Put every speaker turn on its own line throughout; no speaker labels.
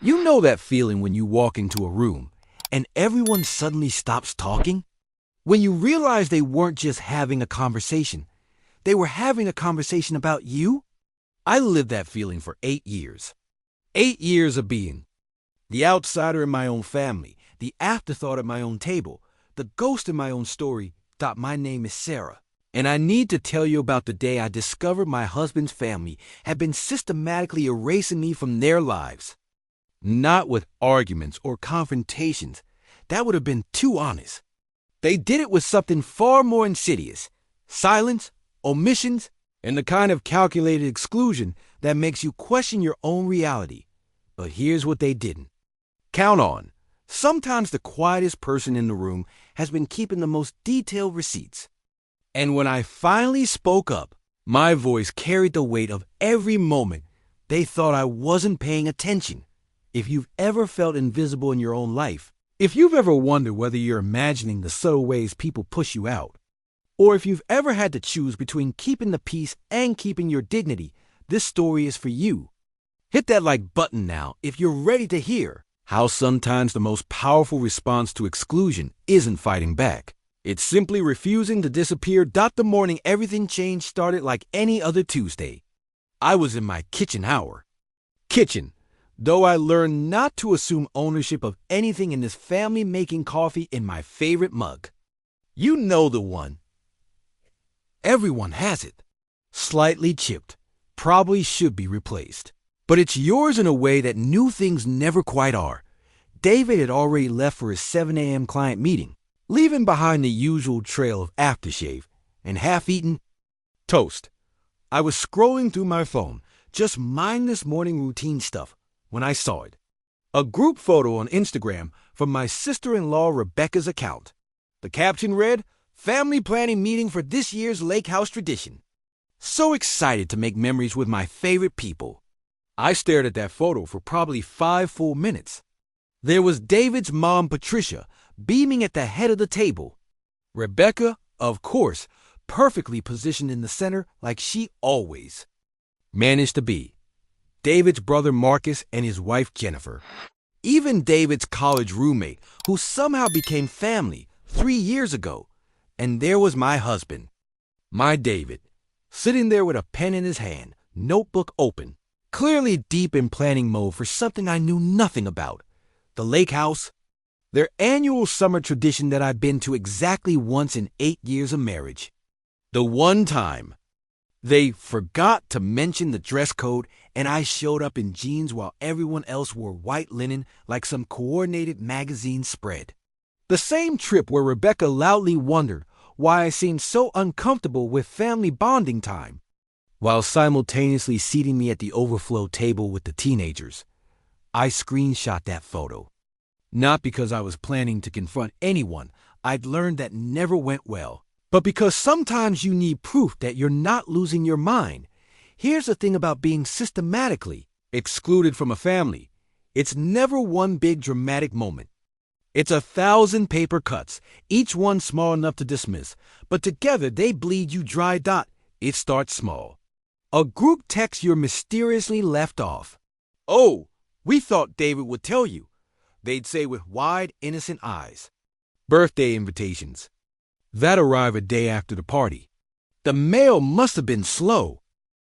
You know that feeling when you walk into a room and everyone suddenly stops talking? When you realize they weren't just having a conversation, they were having a conversation about you? I lived that feeling for 8 years. 8 years of being the outsider in my own family, the afterthought at my own table, the ghost in my own story. My name is Sarah. And I need to tell you about the day I discovered my husband's family had been systematically erasing me from their lives. Not with arguments or confrontations. That would have been too honest. They did it with something far more insidious. Silence, omissions, and the kind of calculated exclusion that makes you question your own reality. But here's what they didn't count on. Sometimes the quietest person in the room has been keeping the most detailed receipts. And when I finally spoke up, my voice carried the weight of every moment they thought I wasn't paying attention. If you've ever felt invisible in your own life, if you've ever wondered whether you're imagining the subtle ways people push you out, or if you've ever had to choose between keeping the peace and keeping your dignity, this story is for you. Hit that like button now if you're ready to hear how sometimes the most powerful response to exclusion isn't fighting back. It's simply refusing to disappear. The morning everything changed started like any other Tuesday. I was in my kitchen hour. Kitchen, though I learned not to assume ownership of anything in this family making coffee in my favorite mug. You know the one. Everyone has it. Slightly chipped. Probably should be replaced. But it's yours in a way that new things never quite are. David had already left for his 7 a.m. client meeting, leaving behind the usual trail of aftershave and half-eaten toast. I was scrolling through my phone, just mindless morning routine stuff, when I saw it. A group photo on Instagram from my sister-in-law Rebecca's account. The caption read, "Family planning meeting for this year's lake house tradition." So excited to make memories with my favorite people. I stared at that photo for probably 5 full minutes. There was David's mom, Patricia, beaming at the head of the table. Rebecca, of course, perfectly positioned in the center like she always managed to be. David's brother Marcus and his wife Jennifer. Even David's college roommate, who somehow became family 3 years ago. And there was my husband, my David, sitting there with a pen in his hand, notebook open, clearly deep in planning mode for something I knew nothing about. The lake house, their annual summer tradition that I'd been to exactly once in 8 years of marriage. The one time they forgot to mention the dress code and I showed up in jeans while everyone else wore white linen like some coordinated magazine spread. The same trip where Rebecca loudly wondered why I seemed so uncomfortable with family bonding time, while simultaneously seating me at the overflow table with the teenagers. I screenshot that photo. Not because I was planning to confront anyone I'd learned that never went well, but because sometimes you need proof that you're not losing your mind. Here's the thing about being systematically excluded from a family. It's never one big dramatic moment. It's 1,000 paper cuts, each one small enough to dismiss, but together they bleed you dry. It starts small. A group text you're mysteriously left off. "Oh, we thought David would tell you," they'd say with wide, innocent eyes. Birthday invitations. That arrive a day after the party. The mail must have been slow.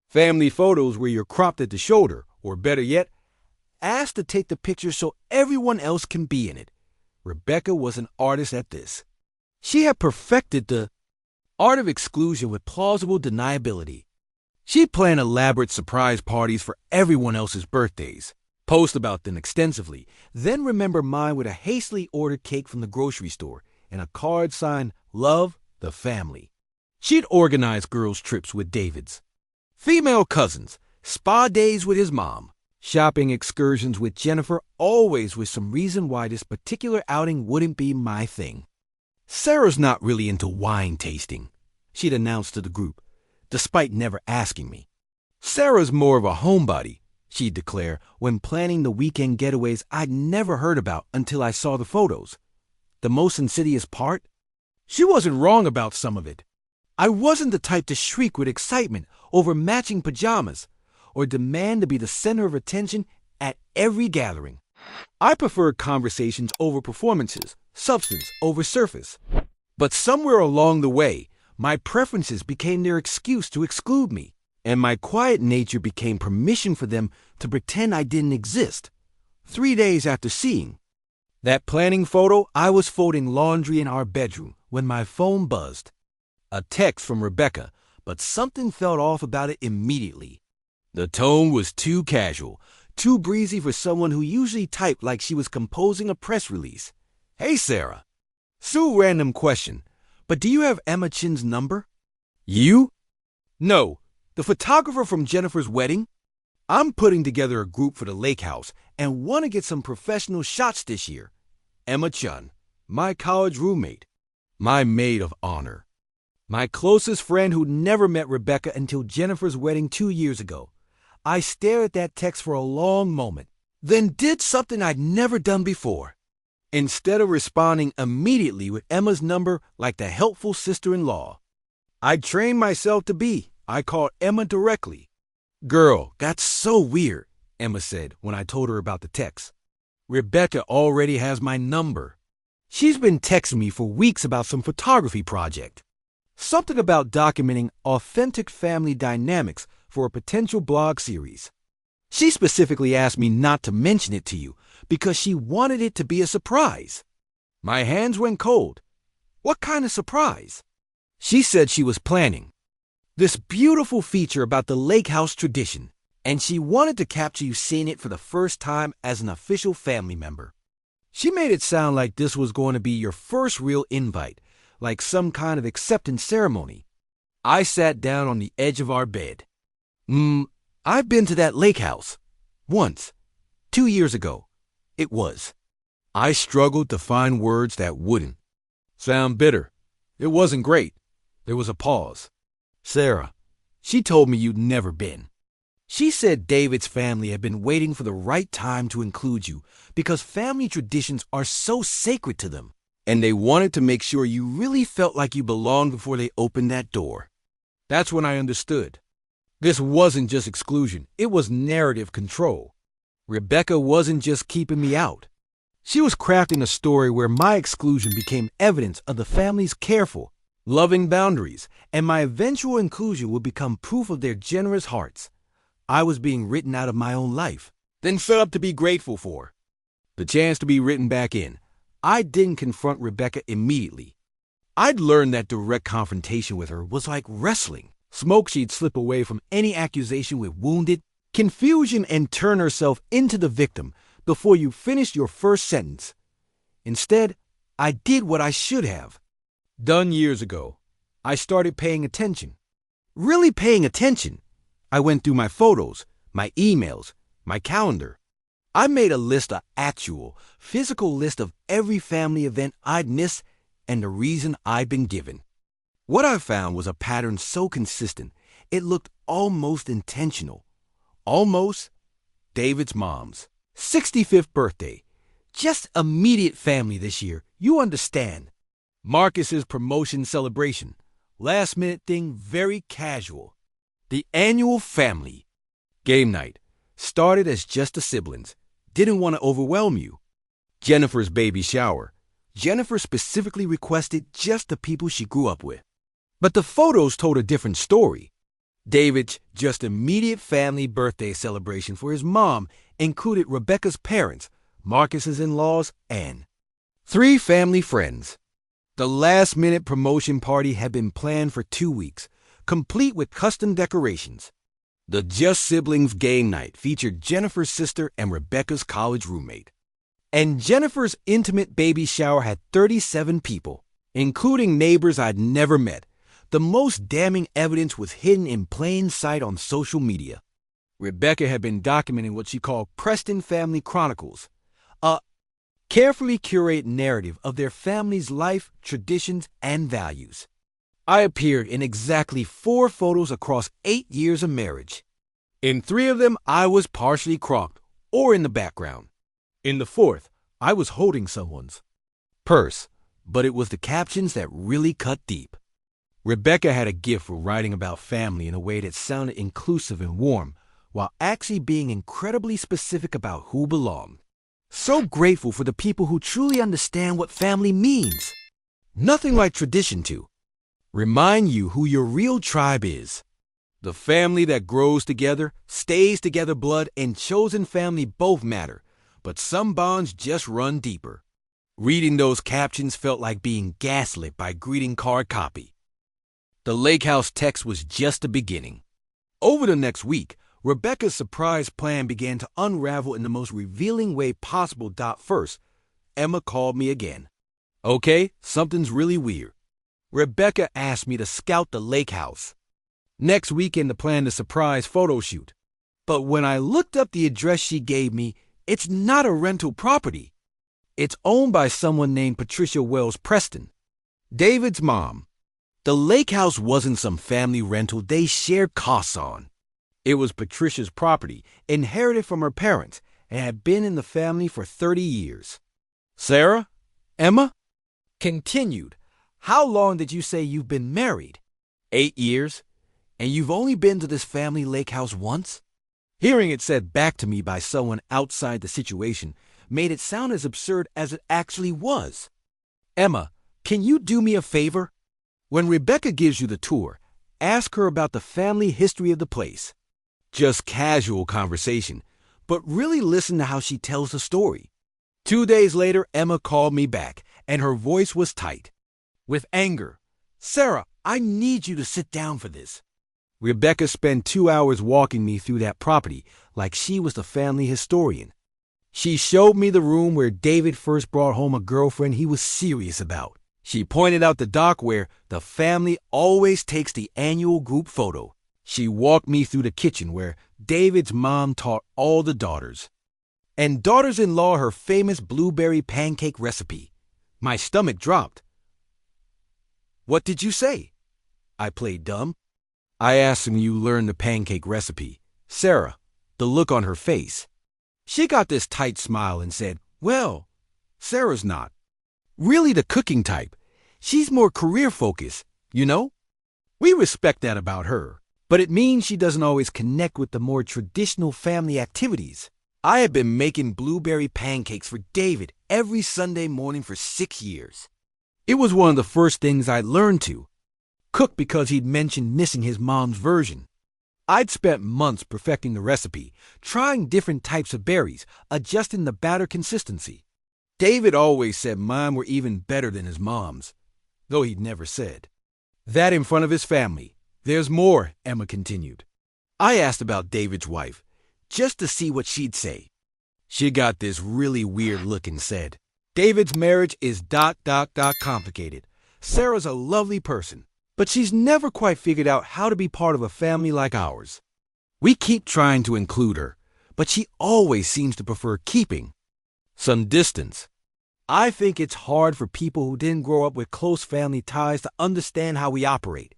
Family photos where you're cropped at the shoulder, or better yet, asked to take the picture so everyone else can be in it. Rebecca was an artist at this. She had perfected the art of exclusion with plausible deniability. She planned elaborate surprise parties for everyone else's birthdays, post about them extensively, then remember mine with a hastily ordered cake from the grocery store and a card signed, "Love, the family." She'd organize girls' trips with David's female cousins, spa days with his mom, shopping excursions with Jennifer, always with some reason why this particular outing wouldn't be my thing. "Sarah's not really into wine tasting," she'd announced to the group, despite never asking me. "Sarah's more of a homebody," she'd declare when planning the weekend getaways I'd never heard about until I saw the photos. The most insidious part? She wasn't wrong about some of it. I wasn't the type to shriek with excitement over matching pajamas or demand to be the center of attention at every gathering. I preferred conversations over performances, substance over surface. But somewhere along the way, my preferences became their excuse to exclude me, and my quiet nature became permission for them to pretend I didn't exist. 3 days after seeing that planning photo, I was folding laundry in our bedroom when my phone buzzed. A text from Rebecca, but something felt off about it immediately. The tone was too casual, too breezy for someone who usually typed like she was composing a press release. "Hey, Sarah. Sue, random question, but do you have Emma Chin's number?" "You?" "No, the photographer from Jennifer's wedding. I'm putting together a group for the lake house and want to get some professional shots this year. Emma Chun, my college roommate, my maid of honor, my closest friend who never met Rebecca until Jennifer's wedding 2 years ago." I stared at that text for a long moment, then did something I'd never done before. Instead of responding immediately with Emma's number like the helpful sister-in-law I'd trained myself to be, I called Emma directly. "Girl, that's so weird," Emma said when I told her about the text. "Rebecca already has my number. She's been texting me for weeks about some photography project. Something about documenting authentic family dynamics for a potential blog series. She specifically asked me not to mention it to you because she wanted it to be a surprise." My hands went cold. What kind of surprise? She said she was planning this beautiful feature about the lake house tradition, and she wanted to capture you seeing it for the first time as an official family member. She made it sound like this was going to be your first real invite, like some kind of acceptance ceremony. I sat down on the edge of our bed. I've been to that lake house. Once. 2 years ago. It was. I struggled to find words that wouldn't sound bitter. It wasn't great. There was a pause. "Sarah, she told me you'd never been. She said David's family had been waiting for the right time to include you because family traditions are so sacred to them, and they wanted to make sure you really felt like you belonged before they opened that door." That's when I understood. This wasn't just exclusion, it was narrative control. Rebecca wasn't just keeping me out. She was crafting a story where my exclusion became evidence of the family's careful, loving boundaries, and my eventual inclusion would become proof of their generous hearts. I was being written out of my own life, then set up to be grateful for the chance to be written back in. I didn't confront Rebecca immediately. I'd learned that direct confrontation with her was like wrestling. Smoke, she'd slip away from any accusation with wounded confusion and turn herself into the victim before you finished your first sentence. Instead, I did what I should have done years ago. I started paying attention. Really paying attention. I went through my photos, my emails, my calendar. I made a list, a actual, physical list of every family event I'd missed and the reason I'd been given. What I found was a pattern so consistent, it looked almost intentional. Almost David's mom's 65th birthday. Just immediate family this year, you understand. Marcus's promotion celebration. Last minute thing, very casual. The annual family game night. Started as just the siblings. Didn't want to overwhelm you. Jennifer's baby shower. Jennifer specifically requested just the people she grew up with. But the photos told a different story. David's just immediate family birthday celebration for his mom included Rebecca's parents, Marcus's in-laws, and 3 family friends. The last-minute promotion party had been planned for 2 weeks, complete with custom decorations. The Just Siblings game night featured Jennifer's sister and Rebecca's college roommate. And Jennifer's intimate baby shower had 37 people, including neighbors I'd never met. The most damning evidence was hidden in plain sight on social media. Rebecca had been documenting what she called Preston Family Chronicles, a carefully curated narrative of their family's life, traditions, and values. I appeared in exactly 4 photos across 8 years of marriage. In 3 of them, I was partially cropped or in the background. In the 4th, I was holding someone's purse, but it was the captions that really cut deep. Rebecca had a gift for writing about family in a way that sounded inclusive and warm, while actually being incredibly specific about who belonged. So grateful for the people who truly understand what family means. Nothing like tradition to remind you who your real tribe is. The family that grows together, stays together. Blood and chosen family both matter, but some bonds just run deeper. Reading those captions felt like being gaslit by greeting card copy. The lake house text was just the beginning. Over the next week, Rebecca's surprise plan began to unravel in the most revealing way possible. First, Emma called me again. Okay, something's really weird. Rebecca asked me to scout the lake house. Next weekend to plan the surprise photo shoot. But when I looked up the address she gave me, it's not a rental property. It's owned by someone named Patricia Wells Preston, David's mom. The lake house wasn't some family rental they shared costs on. It was Patricia's property, inherited from her parents, and had been in the family for 30 years. Sarah? Emma? Continued. How long did you say you've been married? 8 years. And you've only been to this family lake house once? Hearing it said back to me by someone outside the situation made it sound as absurd as it actually was. Emma, can you do me a favor? When Rebecca gives you the tour, ask her about the family history of the place. Just casual conversation, but really listen to how she tells the story. 2 days later, Emma called me back, and her voice was tight with anger. Sarah, I need you to sit down for this. Rebecca spent 2 hours walking me through that property like she was the family historian. She showed me the room where David first brought home a girlfriend he was serious about. She pointed out the dock where the family always takes the annual group photo. She walked me through the kitchen where David's mom taught all the daughters. And daughters-in-law her famous blueberry pancake recipe. My stomach dropped. What did you say? I played dumb. I asked when you learned the pancake recipe. Sarah, the look on her face. She got this tight smile and said, well, Sarah's not really the cooking type. She's more career-focused, you know? We respect that about her, but it means she doesn't always connect with the more traditional family activities. I have been making blueberry pancakes for David every Sunday morning for 6 years. It was one of the first things I learned to cook because he'd mentioned missing his mom's version. I'd spent months perfecting the recipe, trying different types of berries, adjusting the batter consistency. David always said mine were even better than his mom's, though he'd never said that in front of his family. There's more, Emma continued. I asked about David's wife, just to see what she'd say. She got this really weird look and said, David's marriage is ... complicated. Sarah's a lovely person, but she's never quite figured out how to be part of a family like ours. We keep trying to include her, but she always seems to prefer keeping some distance. I think it's hard for people who didn't grow up with close family ties to understand how we operate.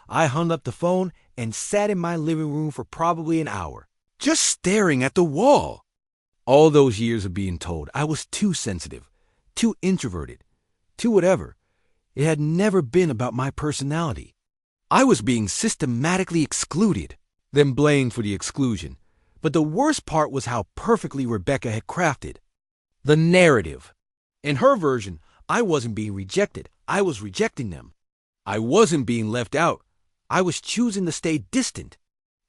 I hung up the phone and sat in my living room for probably an hour, just staring at the wall. All those years of being told I was too sensitive, too introverted, too whatever. It had never been about my personality. I was being systematically excluded, then blamed for the exclusion. But the worst part was how perfectly Rebecca had crafted the narrative. In her version, I wasn't being rejected. I was rejecting them. I wasn't being left out. I was choosing to stay distant.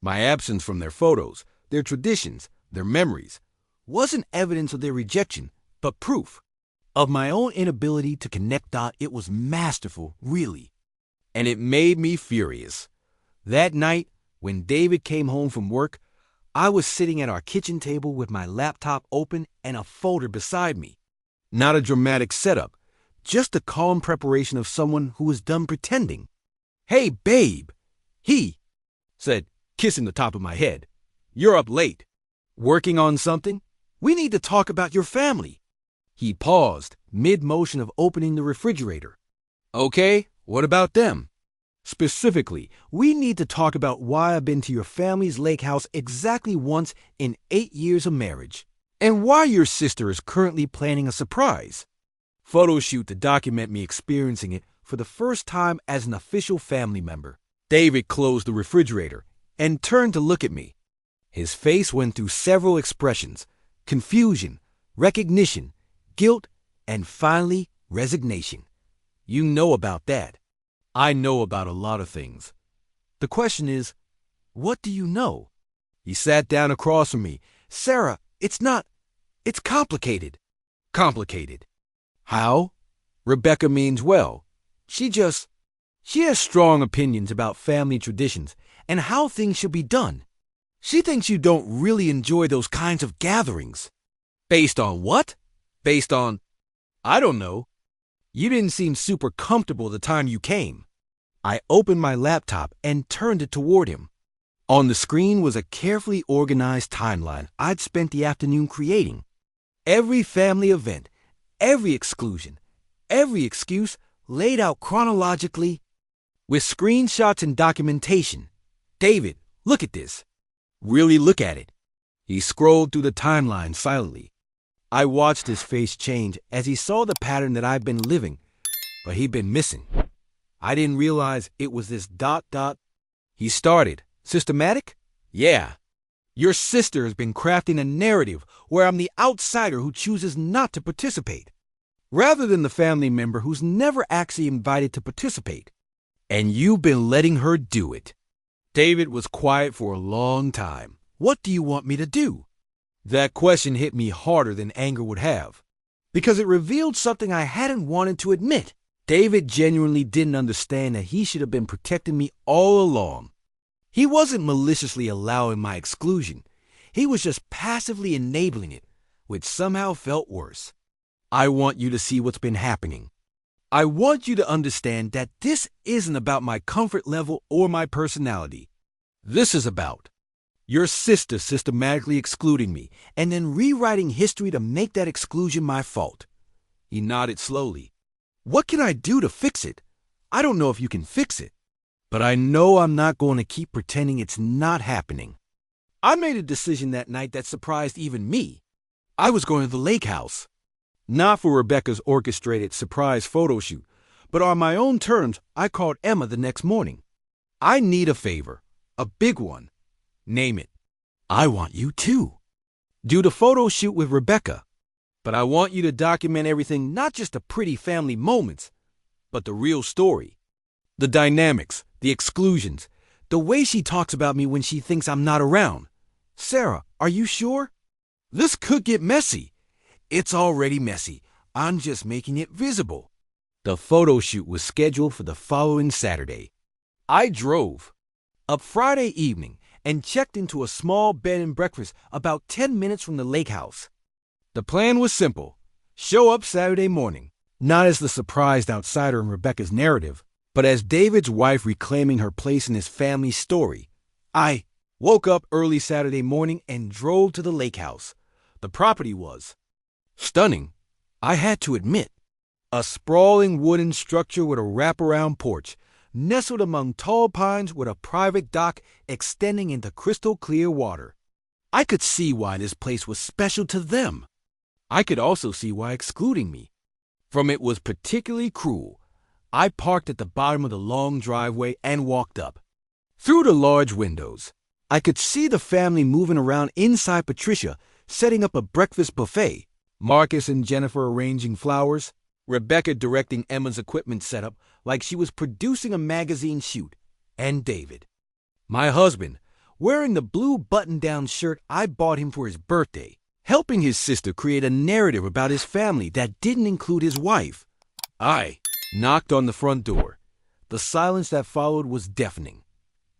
My absence from their photos, their traditions, their memories, wasn't evidence of their rejection, but proof of my own inability to connect. It was masterful, really. And it made me furious. That night, when David came home from work, I was sitting at our kitchen table with my laptop open and a folder beside me. Not a dramatic setup, just a calm preparation of someone who was done pretending. Hey, babe, he said, kissing the top of my head. You're up late. Working on something? We need to talk about your family. He paused, mid-motion of opening the refrigerator. Okay, what about them? Specifically, we need to talk about why I've been to your family's lake house exactly once in 8 years of marriage, and why your sister is currently planning a surprise photo shoot to document me experiencing it for the first time as an official family member. David closed the refrigerator and turned to look at me. His face went through several expressions: confusion, recognition, guilt, and finally, resignation. You know about that. I know about a lot of things. The question is, what do you know? He sat down across from me. Sarah, it's complicated. Complicated. How? Rebecca means well. She has strong opinions about family traditions and how things should be done. She thinks you don't really enjoy those kinds of gatherings. Based on what? Based on, I don't know. You didn't seem super comfortable the time you came. I opened my laptop and turned it toward him. On the screen was a carefully organized timeline I'd spent the afternoon creating. Every family event, every exclusion, every excuse laid out chronologically with screenshots and documentation. David, look at this. Really look at it. He scrolled through the timeline silently. I watched his face change as he saw the pattern that I'd been living, but he'd been missing. I didn't realize it was this ... He started. Systematic? Yeah. Your sister has been crafting a narrative where I'm the outsider who chooses not to participate, rather than the family member who's never actually invited to participate. And you've been letting her do it. David was quiet for a long time. What do you want me to do? That question hit me harder than anger would have, because it revealed something I hadn't wanted to admit. David genuinely didn't understand that he should have been protecting me all along. He wasn't maliciously allowing my exclusion. He was just passively enabling it, which somehow felt worse. I want you to see what's been happening. I want you to understand that this isn't about my comfort level or my personality. This is about your sister systematically excluding me and then rewriting history to make that exclusion my fault. He nodded slowly. What can I do to fix it? I don't know if you can fix it, but I know I'm not going to keep pretending it's not happening. I made a decision that night that surprised even me. I was going to the lake house. Not for Rebecca's orchestrated surprise photo shoot, but on my own terms. I called Emma the next morning. I need a favor, a big one. Name it. I want you to do the photo shoot with Rebecca, but I want you to document everything, not just the pretty family moments, but the real story. The dynamics, the exclusions, the way she talks about me when she thinks I'm not around. Sarah, are you sure? This could get messy. It's already messy. I'm just making it visible. The photo shoot was scheduled for the following Saturday. I drove up Friday evening and checked into a small bed and breakfast about 10 minutes from the lake house. The plan was simple. Show up Saturday morning, not as the surprised outsider in Rebecca's narrative, but as David's wife reclaiming her place in his family's story. I woke up early Saturday morning and drove to the lake house. The property was stunning, I had to admit. A sprawling wooden structure with a wraparound porch, nestled among tall pines with a private dock extending into crystal clear water. I could see why this place was special to them. I could also see why excluding me from it was particularly cruel. I parked at the bottom of the long driveway and walked up. Through the large windows, I could see the family moving around inside Patricia, setting up a breakfast buffet. Marcus and Jennifer arranging flowers, Rebecca directing Emma's equipment setup like she was producing a magazine shoot, and David, my husband, wearing the blue button-down shirt I bought him for his birthday, helping his sister create a narrative about his family that didn't include his wife. I knocked on the front door. The silence that followed was deafening.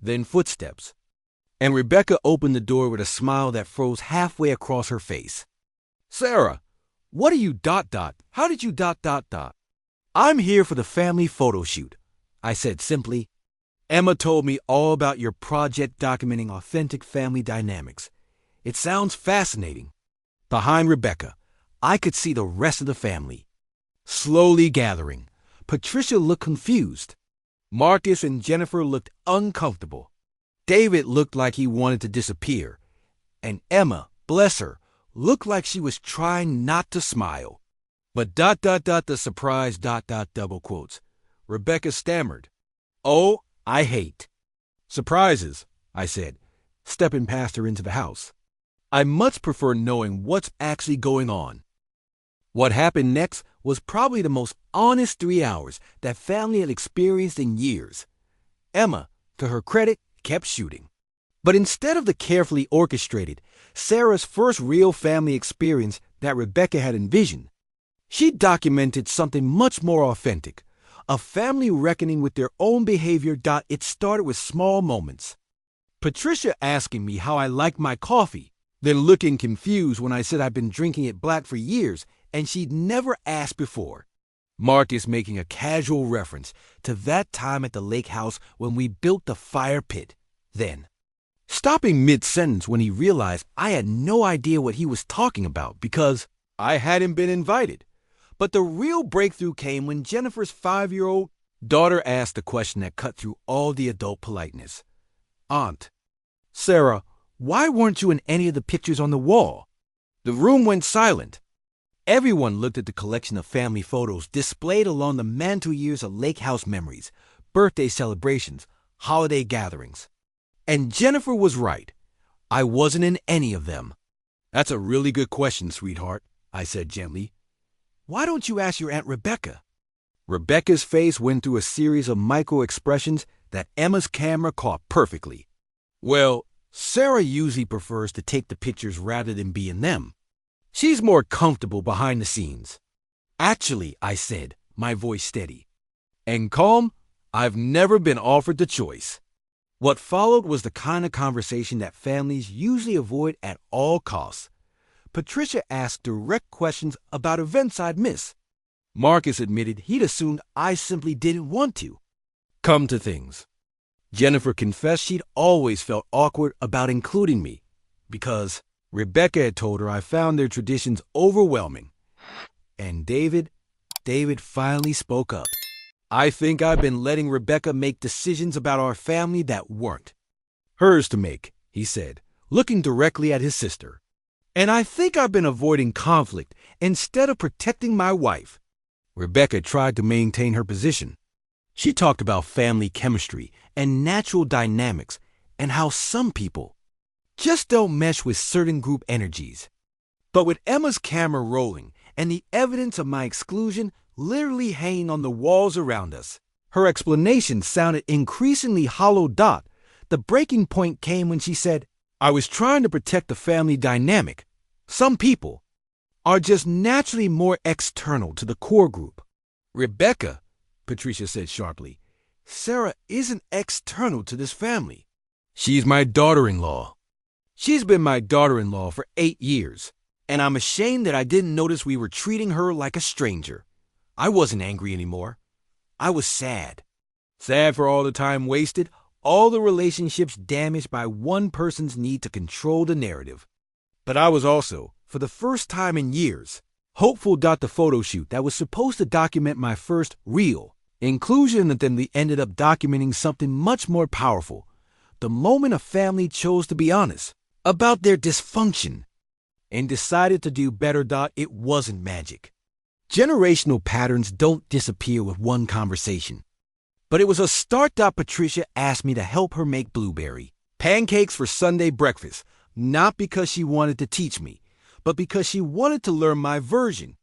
Then footsteps, and Rebecca opened the door with a smile that froze halfway across her face. Sarah, what are you ... How did you ... I'm here for the family photo shoot, I said simply. Emma told me all about your project documenting authentic family dynamics. It sounds fascinating. Behind Rebecca, I could see the rest of the family slowly gathering. Patricia looked confused. Marcus and Jennifer looked uncomfortable. David looked like he wanted to disappear. And Emma, bless her, looked like she was trying not to smile. But ... the surprise ... double quotes. Rebecca stammered. Oh, I hate surprises, I said, stepping past her into the house. I much prefer knowing what's actually going on. What happened next was probably the most honest 3 hours that family had experienced in years. Emma, to her credit, kept shooting. But instead of the carefully orchestrated, Sarah's first real family experience that Rebecca had envisioned, she documented something much more authentic, a family reckoning with their own behavior. It started with small moments. Patricia asking me how I liked my coffee, then looking confused when I said I'd been drinking it black for years and she'd never asked before. Marcus making a casual reference to that time at the lake house when we built the fire pit. Then, stopping mid-sentence when he realized I had no idea what he was talking about because I hadn't been invited. But the real breakthrough came when Jennifer's 5-year-old daughter asked a question that cut through all the adult politeness. "Aunt, Sarah, why weren't you in any of the pictures on the wall?" The room went silent. Everyone looked at the collection of family photos displayed along the mantel years of lake house memories, birthday celebrations, holiday gatherings. And Jennifer was right. I wasn't in any of them. "That's a really good question, sweetheart," I said gently. "Why don't you ask your Aunt Rebecca?" Rebecca's face went through a series of micro-expressions that Emma's camera caught perfectly. "Well, Sarah usually prefers to take the pictures rather than be in them. She's more comfortable behind the scenes." "Actually," I said, my voice steady and calm, "I've never been offered the choice." What followed was the kind of conversation that families usually avoid at all costs. Patricia asked direct questions about events I'd miss. Marcus admitted he'd assumed I simply didn't want to. Come to things, Jennifer confessed she'd always felt awkward about including me because Rebecca had told her I found their traditions overwhelming. And David finally spoke up. "I think I've been letting Rebecca make decisions about our family that weren't hers to make," he said, looking directly at his sister. "And I think I've been avoiding conflict instead of protecting my wife." Rebecca tried to maintain her position. She talked about family chemistry and natural dynamics and how some people just don't mesh with certain group energies. But with Emma's camera rolling and the evidence of my exclusion literally hanging on the walls around us, her explanation sounded increasingly hollow. The breaking point came when she said, "I was trying to protect the family dynamic. Some people are just naturally more external to the core group." "Rebecca," Patricia said sharply, "Sarah isn't external to this family. She's my daughter-in-law. She's been my daughter-in-law for 8 years, and I'm ashamed that I didn't notice we were treating her like a stranger." I wasn't angry anymore. I was sad. Sad for all the time wasted, all the relationships damaged by one person's need to control the narrative. But I was also, for the first time in years, hopeful. The photo shoot that was supposed to document my first real inclusion and then ended up documenting something much more powerful. The moment a family chose to be honest about their dysfunction and decided to do better. It wasn't magic. Generational patterns don't disappear with one conversation. But it was a start. Patricia asked me to help her make blueberry pancakes for Sunday breakfast, not because she wanted to teach me, but because she wanted to learn my version.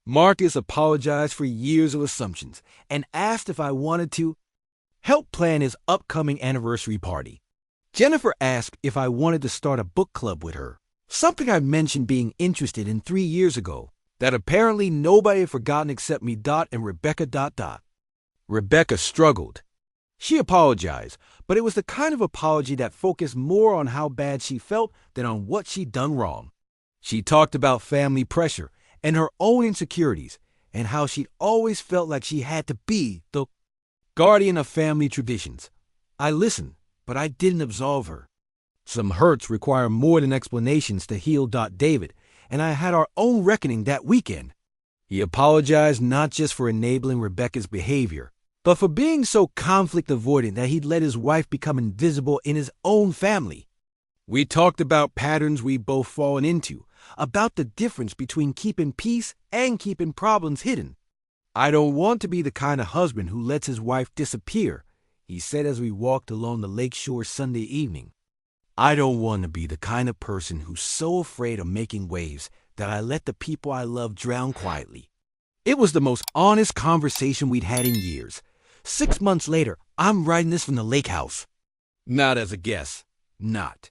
Marcus apologized for years of assumptions and asked if I wanted to help plan his upcoming anniversary party. Jennifer asked if I wanted to start a book club with her, something I mentioned being interested in 3 years ago, that apparently nobody had forgotten except me. And Rebecca. Rebecca struggled. She apologized, but it was the kind of apology that focused more on how bad she felt than on what she'd done wrong. She talked about family pressure and her own insecurities and how she'd always felt like she had to be the guardian of family traditions. I listened, but I didn't absolve her. Some hurts require more than explanations to heal. David and I had our own reckoning that weekend. He apologized not just for enabling Rebecca's behavior, but for being so conflict avoidant that he'd let his wife become invisible in his own family. We talked about patterns we'd both fallen into, about the difference between keeping peace and keeping problems hidden. "I don't want to be the kind of husband who lets his wife disappear," he said as we walked along the lakeshore Sunday evening. "I don't want to be the kind of person who's so afraid of making waves that I let the people I love drown quietly. It was the most honest conversation we'd had in years. 6 months later, I'm writing this from the lake house. Not as a guest. Not.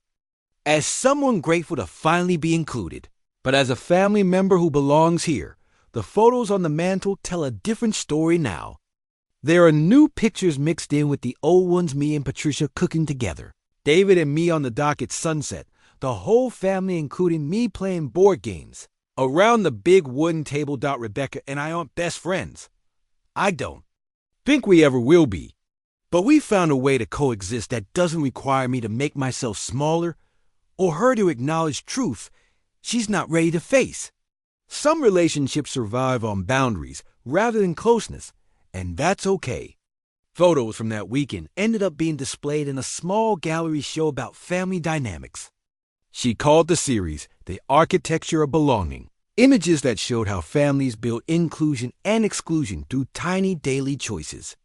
As someone grateful to finally be included. But as a family member who belongs here, the photos on the mantle tell a different story now. There are new pictures mixed in with the old ones me and Patricia cooking together. David and me on the dock at sunset. The whole family, including me, playing board games. Around the big wooden table. Rebecca and I aren't best friends. I don't think we ever will be. But we found a way to coexist that doesn't require me to make myself smaller or her to acknowledge truth she's not ready to face. Some relationships survive on boundaries rather than closeness, and that's okay. Photos from that weekend ended up being displayed in a small gallery show about family dynamics. She called the series The Architecture of Belonging. Images that showed how families build inclusion and exclusion through tiny daily choices.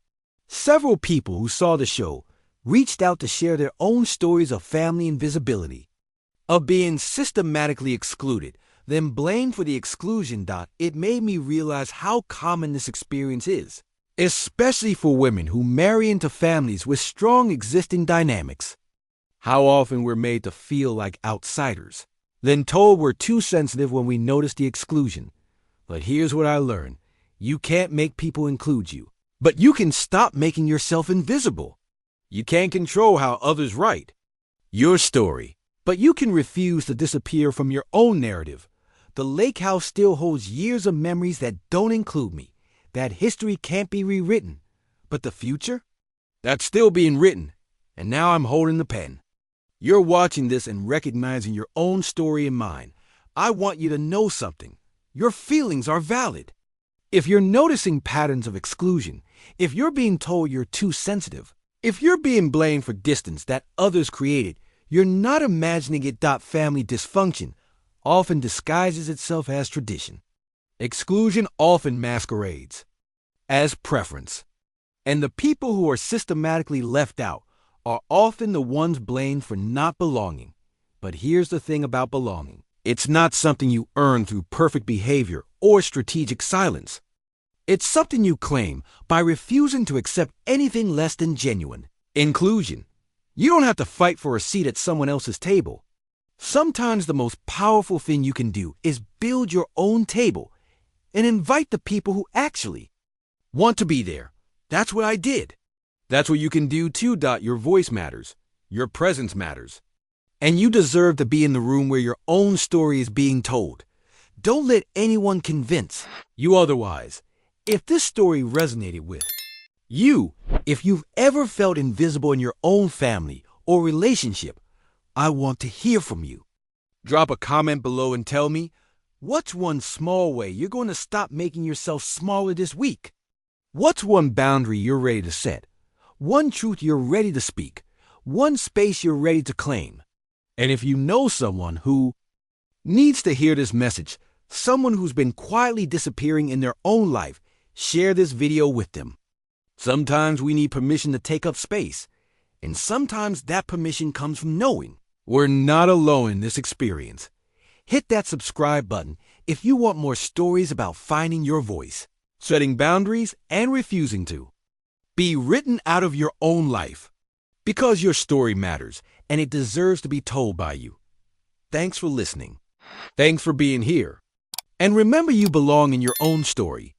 Several people who saw the show reached out to share their own stories of family invisibility, of being systematically excluded, then blamed for the exclusion. It made me realize how common this experience is, especially for women who marry into families with strong existing dynamics. How often we're made to feel like outsiders, then told we're too sensitive when we notice the exclusion. But here's what I learned. You can't make people include you, but you can stop making yourself invisible. You can't control how others write your story, but you can refuse to disappear from your own narrative. The lake house still holds years of memories that don't include me. That history can't be rewritten. But the future? That's still being written. And now I'm holding the pen. You're watching this and recognizing your own story in mine. I want you to know something. Your feelings are valid. If you're noticing patterns of exclusion, if you're being told you're too sensitive, if you're being blamed for distance that others created, you're not imagining it. Family dysfunction often disguises itself as tradition. Exclusion often masquerades as preference. And the people who are systematically left out are often the ones blamed for not belonging. But here's the thing about belonging. It's not something you earn through perfect behavior or strategic silence. It's something you claim by refusing to accept anything less than genuine inclusion. You don't have to fight for a seat at someone else's table. Sometimes the most powerful thing you can do is build your own table and invite the people who actually want to be there. That's what I did. That's what you can do too. Your voice matters. Your presence matters. And you deserve to be in the room where your own story is being told. Don't let anyone convince you otherwise. If this story resonated with you, if you've ever felt invisible in your own family or relationship, I want to hear from you. Drop a comment below and tell me, what's one small way you're going to stop making yourself smaller this week? What's one boundary you're ready to set? One truth you're ready to speak? One space you're ready to claim? And if you know someone who needs to hear this message, someone who's been quietly disappearing in their own life, share this video with them. Sometimes we need permission to take up space, and sometimes that permission comes from knowing we're not alone in this experience. Hit that subscribe button if you want more stories about finding your voice, setting boundaries, and refusing to be written out of your own life. Because your story matters, and it deserves to be told by you. Thanks for listening. Thanks for being here. And remember, you belong in your own story.